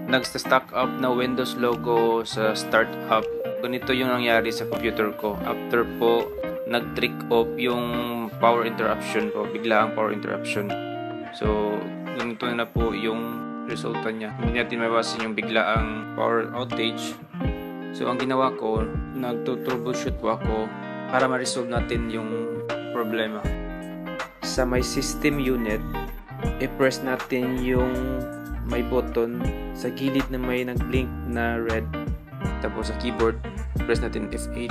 nagsta-stack up na Windows logo sa startup. Ganito yung nangyari sa computer ko. After po, nag-trick off yung power interruption po. Biglaang power interruption. So, ganito na po yung resulta niya. Hindi natin mabawasan yung biglaang power outage. So, ang ginawa ko, nagto-troubleshoot po ako para ma-resolve natin yung problema. Sa my system unit, i-press natin yung may button sa gilid na may nag-blink na red. Tapos sa keyboard, press natin F8.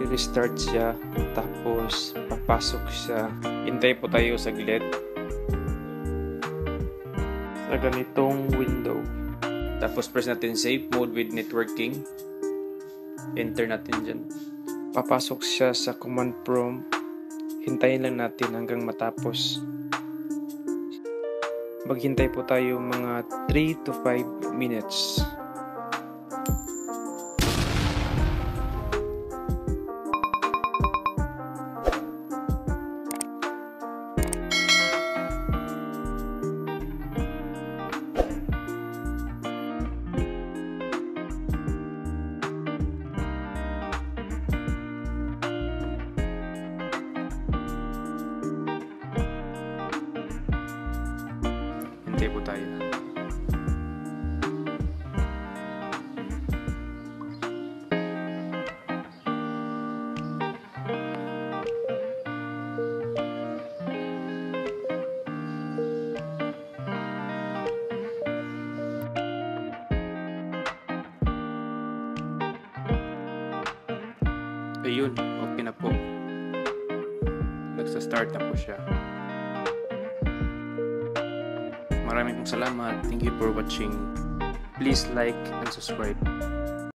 I-restart siya. Tapos papasok siya. Hintay po tayo saglit sa ganitong window. Tapos press natin save mode with networking. Enter natin dyan. Papasok siya sa command prompt. Hintayin lang natin hanggang matapos. Maghintay po tayo mga 3 to 5 minutes. Hintay po tayo. Ayun, okay na po. Nagsa-start na po siya. Maraming salamat. Thank you for watching. Please like and subscribe.